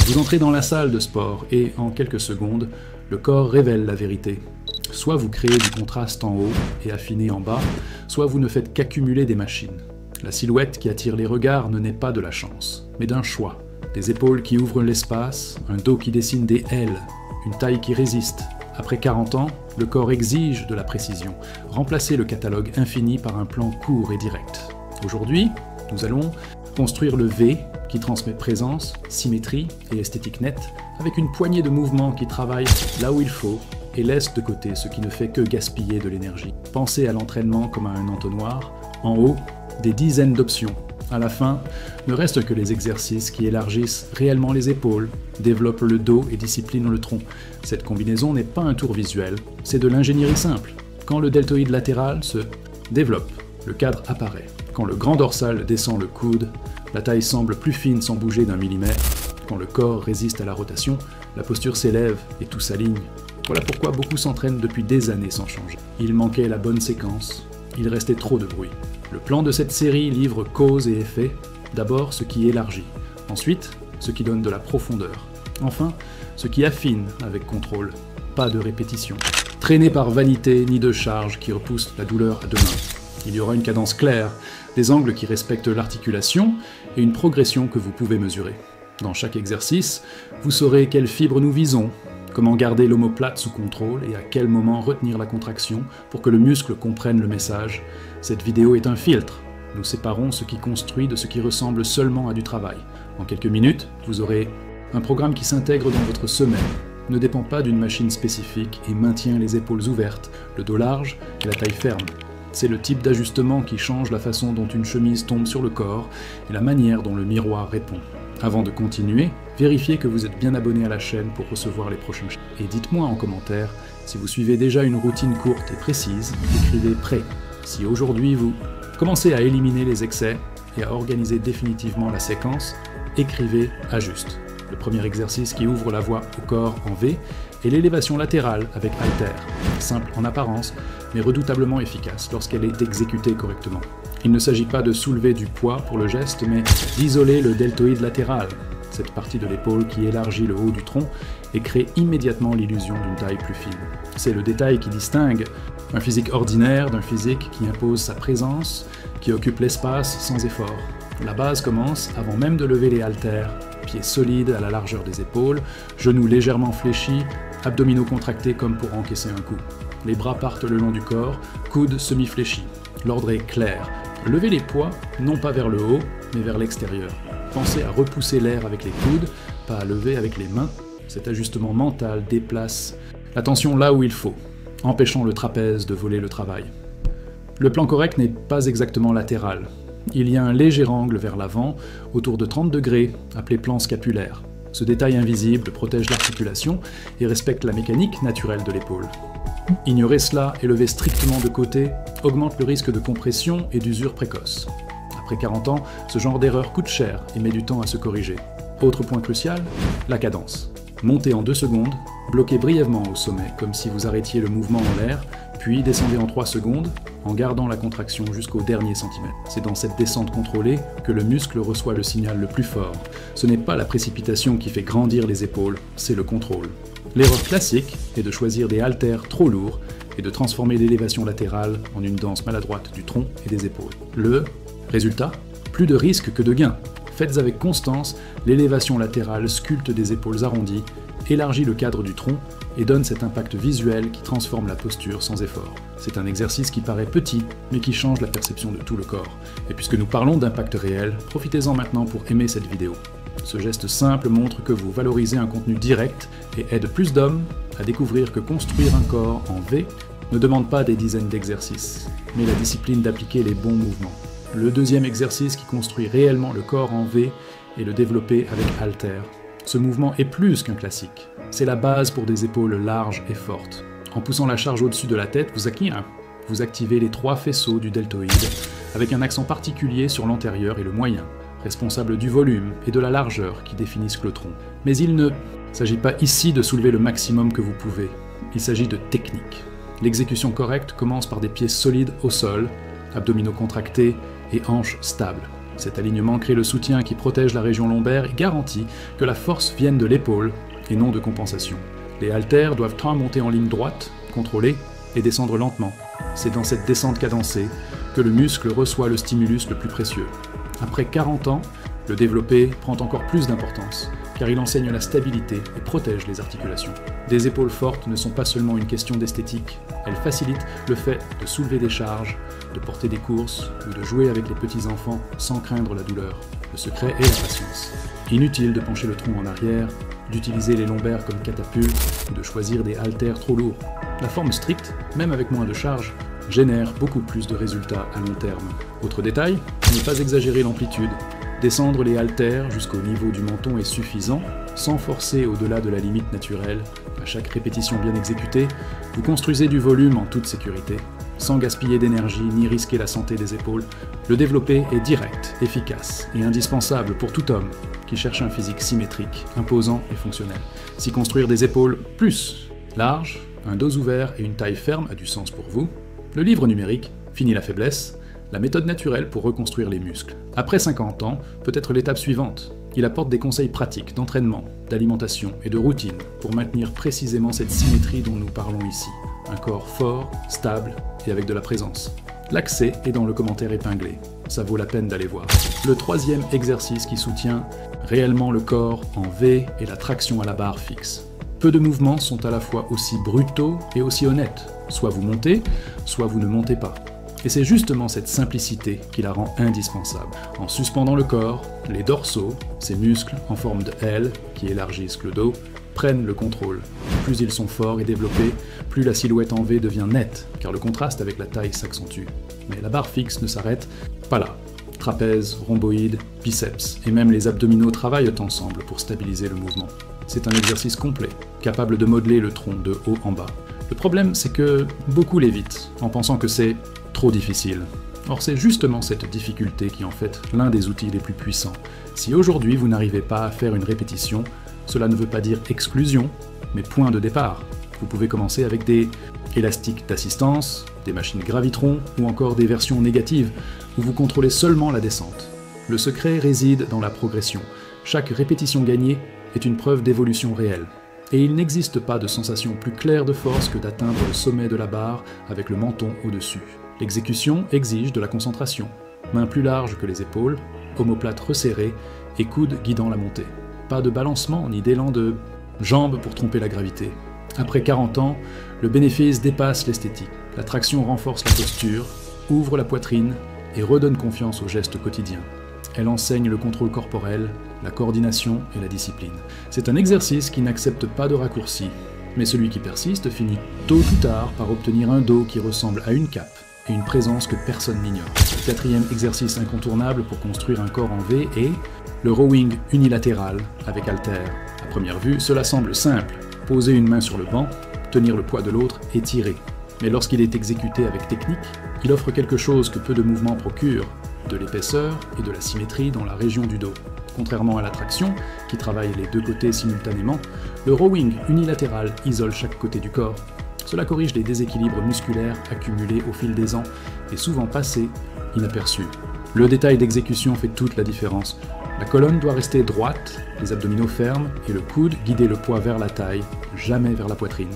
Vous entrez dans la salle de sport et, en quelques secondes, le corps révèle la vérité. Soit vous créez du contraste en haut et affinez en bas, soit vous ne faites qu'accumuler des machines. La silhouette qui attire les regards ne naît pas de la chance, mais d'un choix. Des épaules qui ouvrent l'espace, un dos qui dessine des ailes, une taille qui résiste. Après 40 ans, le corps exige de la précision. Remplacez le catalogue infini par un plan court et direct. Aujourd'hui, nous allons construire le V qui transmet présence, symétrie et esthétique nette, avec une poignée de mouvements qui travaillent là où il faut et laissent de côté ce qui ne fait que gaspiller de l'énergie. Pensez à l'entraînement comme à un entonnoir. En haut, des dizaines d'options. À la fin, ne restent que les exercices qui élargissent réellement les épaules, développent le dos et disciplinent le tronc. Cette combinaison n'est pas un tour visuel, c'est de l'ingénierie simple. Quand le deltoïde latéral se développe, le cadre apparaît. Quand le grand dorsal descend le coude, la taille semble plus fine sans bouger d'un millimètre. Quand le corps résiste à la rotation, la posture s'élève et tout s'aligne. Voilà pourquoi beaucoup s'entraînent depuis des années sans changer. Il manquait la bonne séquence, il restait trop de bruit. Le plan de cette série livre cause et effet, d'abord ce qui élargit, ensuite ce qui donne de la profondeur, enfin ce qui affine avec contrôle, pas de répétition. Traîné par vanité ni de charge qui repousse la douleur à demain. Il y aura une cadence claire, des angles qui respectent l'articulation et une progression que vous pouvez mesurer. Dans chaque exercice, vous saurez quelles fibres nous visons, comment garder l'omoplate sous contrôle et à quel moment retenir la contraction pour que le muscle comprenne le message. Cette vidéo est un filtre. Nous séparons ce qui construit de ce qui ressemble seulement à du travail. En quelques minutes, vous aurez un programme qui s'intègre dans votre semaine, ne dépend pas d'une machine spécifique et maintient les épaules ouvertes, le dos large et la taille ferme. C'est le type d'ajustement qui change la façon dont une chemise tombe sur le corps et la manière dont le miroir répond. Avant de continuer, vérifiez que vous êtes bien abonné à la chaîne pour recevoir les prochains chapitres. Et dites-moi en commentaire si vous suivez déjà une routine courte et précise, écrivez « prêt ». Si aujourd'hui vous commencez à éliminer les excès et à organiser définitivement la séquence, écrivez « ajuste ». Le premier exercice qui ouvre la voie au corps en V est l'élévation latérale avec haltère, simple en apparence, mais redoutablement efficace lorsqu'elle est exécutée correctement. Il ne s'agit pas de soulever du poids pour le geste, mais d'isoler le deltoïde latéral, cette partie de l'épaule qui élargit le haut du tronc et crée immédiatement l'illusion d'une taille plus fine. C'est le détail qui distingue un physique ordinaire d'un physique qui impose sa présence, qui occupe l'espace sans effort. La base commence avant même de lever les haltères, pieds solides à la largeur des épaules, genoux légèrement fléchis, abdominaux contractés comme pour encaisser un coup. Les bras partent le long du corps, coudes semi-fléchis. L'ordre est clair. Levez les poids, non pas vers le haut, mais vers l'extérieur. Pensez à repousser l'air avec les coudes, pas à lever avec les mains. Cet ajustement mental déplace la tension là où il faut, empêchant le trapèze de voler le travail. Le plan correct n'est pas exactement latéral. Il y a un léger angle vers l'avant, autour de 30 degrés, appelé plan scapulaire. Ce détail invisible protège l'articulation et respecte la mécanique naturelle de l'épaule. Ignorer cela et lever strictement de côté augmente le risque de compression et d'usure précoce. Après 40 ans, ce genre d'erreur coûte cher et met du temps à se corriger. Autre point crucial, la cadence. Montez en 2 secondes, bloquez brièvement au sommet comme si vous arrêtiez le mouvement en l'air, puis descendez en 3 secondes en gardant la contraction jusqu'au dernier centimètre. C'est dans cette descente contrôlée que le muscle reçoit le signal le plus fort. Ce n'est pas la précipitation qui fait grandir les épaules, c'est le contrôle. L'erreur classique est de choisir des haltères trop lourds et de transformer l'élévation latérale en une danse maladroite du tronc et des épaules. Le résultat, plus de risque que de gain. Faites avec constance, l'élévation latérale sculpte des épaules arrondies, élargit le cadre du tronc et donne cet impact visuel qui transforme la posture sans effort. C'est un exercice qui paraît petit, mais qui change la perception de tout le corps. Et puisque nous parlons d'impact réel, profitez-en maintenant pour aimer cette vidéo. Ce geste simple montre que vous valorisez un contenu direct et aide plus d'hommes à découvrir que construire un corps en V ne demande pas des dizaines d'exercices, mais la discipline d'appliquer les bons mouvements. Le deuxième exercice qui construit réellement le corps en V est le développer avec haltère. Ce mouvement est plus qu'un classique. C'est la base pour des épaules larges et fortes. En poussant la charge au-dessus de la tête, vous activez les 3 faisceaux du deltoïde, avec un accent particulier sur l'antérieur et le moyen, responsable du volume et de la largeur qui définissent le tronc. Mais il ne s'agit pas ici de soulever le maximum que vous pouvez. Il s'agit de technique. L'exécution correcte commence par des pieds solides au sol, abdominaux contractés et hanches stables. Cet alignement crée le soutien qui protège la région lombaire et garantit que la force vienne de l'épaule et non de compensation. Les haltères doivent monter en ligne droite, contrôlée, et descendre lentement. C'est dans cette descente cadencée que le muscle reçoit le stimulus le plus précieux. Après 40 ans, le développé prend encore plus d'importance, car il enseigne la stabilité et protège les articulations. Des épaules fortes ne sont pas seulement une question d'esthétique, elles facilitent le fait de soulever des charges, de porter des courses ou de jouer avec les petits-enfants sans craindre la douleur. Le secret est la patience. Inutile de pencher le tronc en arrière, d'utiliser les lombaires comme catapulte ou de choisir des haltères trop lourds. La forme stricte, même avec moins de charge, génère beaucoup plus de résultats à long terme. Autre détail, ne pas exagérer l'amplitude. Descendre les haltères jusqu'au niveau du menton est suffisant, sans forcer au-delà de la limite naturelle. À chaque répétition bien exécutée, vous construisez du volume en toute sécurité, sans gaspiller d'énergie ni risquer la santé des épaules. Le développé est direct, efficace et indispensable pour tout homme qui cherche un physique symétrique, imposant et fonctionnel. Si construire des épaules plus larges, un dos ouvert et une taille ferme a du sens pour vous, le livre numérique, Fini la faiblesse, la méthode naturelle pour reconstruire les muscles. Après 50 ans, peut être l'étape suivante. Il apporte des conseils pratiques d'entraînement, d'alimentation et de routine pour maintenir précisément cette symétrie dont nous parlons ici. Un corps fort, stable et avec de la présence. L'accès est dans le commentaire épinglé. Ça vaut la peine d'aller voir. Le troisième exercice qui soutient réellement le corps en V est la traction à la barre fixe. Peu de mouvements sont à la fois aussi brutaux et aussi honnêtes. Soit vous montez, soit vous ne montez pas. Et c'est justement cette simplicité qui la rend indispensable. En suspendant le corps, les dorsaux, ces muscles en forme de L qui élargissent le dos, prennent le contrôle. Plus ils sont forts et développés, plus la silhouette en V devient nette, car le contraste avec la taille s'accentue. Mais la barre fixe ne s'arrête pas là. Trapèze, rhomboïde, biceps et même les abdominaux travaillent ensemble pour stabiliser le mouvement. C'est un exercice complet, capable de modeler le tronc de haut en bas. Le problème, c'est que beaucoup l'évitent, en pensant que c'est trop difficile. Or, c'est justement cette difficulté qui en fait l'un des outils les plus puissants. Si aujourd'hui vous n'arrivez pas à faire une répétition, cela ne veut pas dire exclusion, mais point de départ. Vous pouvez commencer avec des élastiques d'assistance, des machines Gravitron ou encore des versions négatives où vous contrôlez seulement la descente. Le secret réside dans la progression. Chaque répétition gagnée est une preuve d'évolution réelle. Et il n'existe pas de sensation plus claire de force que d'atteindre le sommet de la barre avec le menton au-dessus. L'exécution exige de la concentration. Mains plus larges que les épaules, omoplate resserrée et coudes guidant la montée. Pas de balancement ni d'élan de jambes pour tromper la gravité. Après 40 ans, le bénéfice dépasse l'esthétique. La traction renforce la posture, ouvre la poitrine et redonne confiance aux gestes quotidiens. Elle enseigne le contrôle corporel, la coordination et la discipline. C'est un exercice qui n'accepte pas de raccourcis, mais celui qui persiste finit tôt ou tard par obtenir un dos qui ressemble à une cape et une présence que personne n'ignore. Le quatrième exercice incontournable pour construire un corps en V est le rowing unilatéral avec haltères. À première vue, cela semble simple. Poser une main sur le banc, tenir le poids de l'autre et tirer. Mais lorsqu'il est exécuté avec technique, il offre quelque chose que peu de mouvements procurent, de l'épaisseur et de la symétrie dans la région du dos. Contrairement à la traction, qui travaille les deux côtés simultanément, le rowing unilatéral isole chaque côté du corps. Cela corrige les déséquilibres musculaires accumulés au fil des ans et souvent passés inaperçus. Le détail d'exécution fait toute la différence. La colonne doit rester droite, les abdominaux fermes et le coude guider le poids vers la taille, jamais vers la poitrine.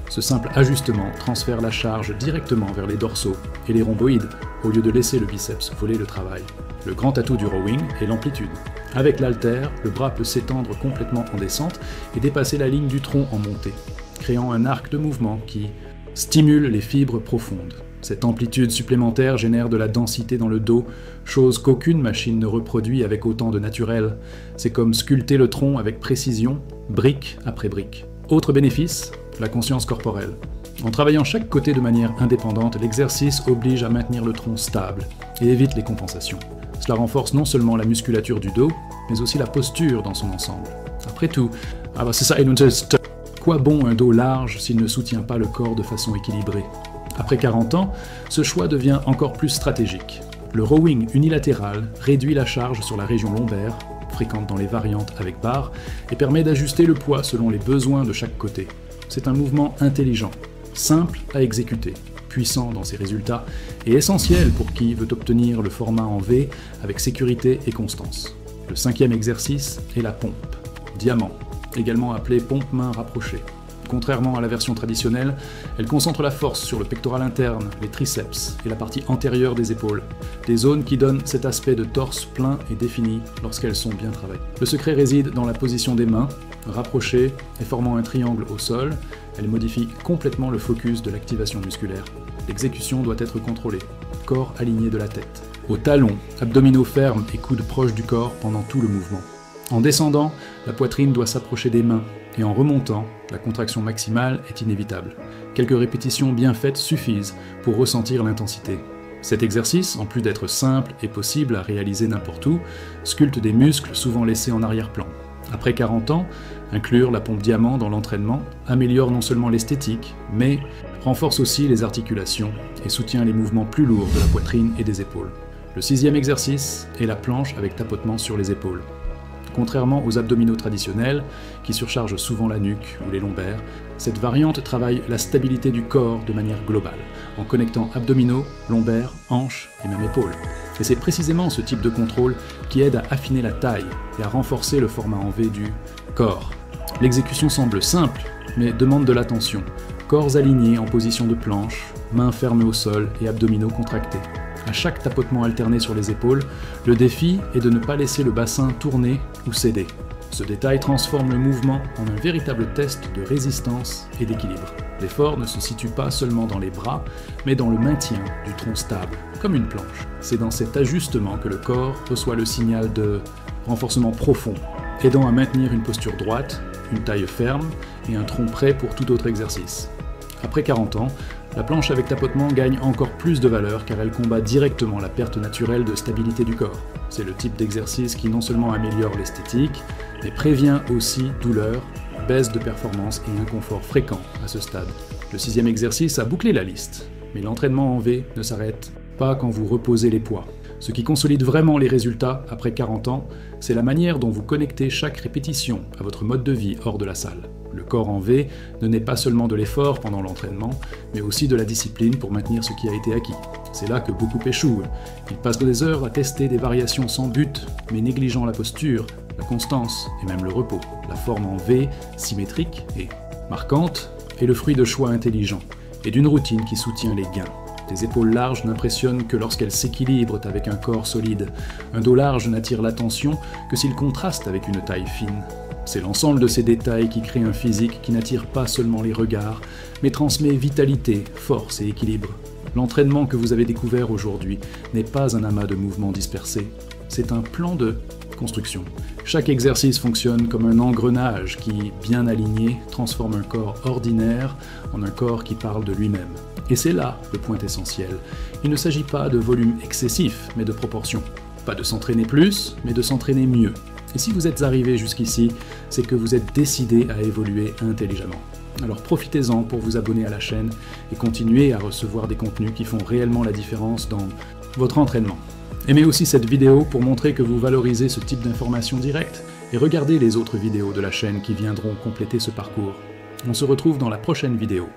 Ce simple ajustement transfère la charge directement vers les dorsaux et les rhomboïdes, au lieu de laisser le biceps voler le travail. Le grand atout du rowing est l'amplitude. Avec l'haltère, le bras peut s'étendre complètement en descente et dépasser la ligne du tronc en montée, créant un arc de mouvement qui stimule les fibres profondes. Cette amplitude supplémentaire génère de la densité dans le dos, chose qu'aucune machine ne reproduit avec autant de naturel. C'est comme sculpter le tronc avec précision, brique après brique. Autre bénéfice, la conscience corporelle. En travaillant chaque côté de manière indépendante, l'exercice oblige à maintenir le tronc stable et évite les compensations. Cela renforce non seulement la musculature du dos, mais aussi la posture dans son ensemble. Après tout, c'est ça, quoi bon un dos large s'il ne soutient pas le corps de façon équilibrée? Après 40 ans, ce choix devient encore plus stratégique. Le rowing unilatéral réduit la charge sur la région lombaire, fréquente dans les variantes avec barre, et permet d'ajuster le poids selon les besoins de chaque côté. C'est un mouvement intelligent, simple à exécuter, puissant dans ses résultats et essentiel pour qui veut obtenir le format en V avec sécurité et constance. Le 5e exercice est la pompe. Diamant, également appelée pompe main rapprochée. Contrairement à la version traditionnelle, elle concentre la force sur le pectoral interne, les triceps et la partie antérieure des épaules, des zones qui donnent cet aspect de torse plein et défini lorsqu'elles sont bien travaillées. Le secret réside dans la position des mains, rapprochées et formant un triangle au sol. Elle modifie complètement le focus de l'activation musculaire. L'exécution doit être contrôlée, corps aligné de la tête. Au talon, abdominaux fermes et coudes proches du corps pendant tout le mouvement. En descendant, la poitrine doit s'approcher des mains, et en remontant, la contraction maximale est inévitable. Quelques répétitions bien faites suffisent pour ressentir l'intensité. Cet exercice, en plus d'être simple et possible à réaliser n'importe où, sculpte des muscles souvent laissés en arrière-plan. Après 40 ans, inclure la pompe diamant dans l'entraînement améliore non seulement l'esthétique, mais renforce aussi les articulations et soutient les mouvements plus lourds de la poitrine et des épaules. Le 6e exercice est la planche avec tapotement sur les épaules. Contrairement aux abdominaux traditionnels, qui surchargent souvent la nuque ou les lombaires, cette variante travaille la stabilité du corps de manière globale, en connectant abdominaux, lombaires, hanches et même épaules. Et c'est précisément ce type de contrôle qui aide à affiner la taille et à renforcer le format en V du corps. L'exécution semble simple, mais demande de l'attention. Corps alignés en position de planche, mains fermées au sol et abdominaux contractés. À chaque tapotement alterné sur les épaules, le défi est de ne pas laisser le bassin tourner ou céder. Ce détail transforme le mouvement en un véritable test de résistance et d'équilibre. L'effort ne se situe pas seulement dans les bras, mais dans le maintien du tronc stable, comme une planche. C'est dans cet ajustement que le corps reçoit le signal de renforcement profond, aidant à maintenir une posture droite, une taille ferme et un tronc prêt pour tout autre exercice. Après 40 ans, la planche avec tapotement gagne encore plus de valeur car elle combat directement la perte naturelle de stabilité du corps. C'est le type d'exercice qui non seulement améliore l'esthétique, mais prévient aussi douleur, baisse de performance et inconfort fréquent à ce stade. Le 6e exercice a bouclé la liste, mais l'entraînement en V ne s'arrête pas quand vous reposez les poids. Ce qui consolide vraiment les résultats après 40 ans, c'est la manière dont vous connectez chaque répétition à votre mode de vie hors de la salle. Le corps en V ne naît pas seulement de l'effort pendant l'entraînement, mais aussi de la discipline pour maintenir ce qui a été acquis. C'est là que beaucoup échouent. Ils passent des heures à tester des variations sans but, mais négligeant la posture, la constance et même le repos. La forme en V, symétrique et marquante, est le fruit de choix intelligents et d'une routine qui soutient les gains. Des épaules larges n'impressionnent que lorsqu'elles s'équilibrent avec un corps solide. Un dos large n'attire l'attention que s'il contraste avec une taille fine. C'est l'ensemble de ces détails qui crée un physique qui n'attire pas seulement les regards, mais transmet vitalité, force et équilibre. L'entraînement que vous avez découvert aujourd'hui n'est pas un amas de mouvements dispersés, c'est un plan de construction. Chaque exercice fonctionne comme un engrenage qui, bien aligné, transforme un corps ordinaire en un corps qui parle de lui-même. Et c'est là le point essentiel. Il ne s'agit pas de volume excessif, mais de proportion. Pas de s'entraîner plus, mais de s'entraîner mieux. Et si vous êtes arrivé jusqu'ici, c'est que vous êtes décidé à évoluer intelligemment. Alors profitez-en pour vous abonner à la chaîne et continuer à recevoir des contenus qui font réellement la différence dans votre entraînement. Aimez aussi cette vidéo pour montrer que vous valorisez ce type d'informations directes et regardez les autres vidéos de la chaîne qui viendront compléter ce parcours. On se retrouve dans la prochaine vidéo.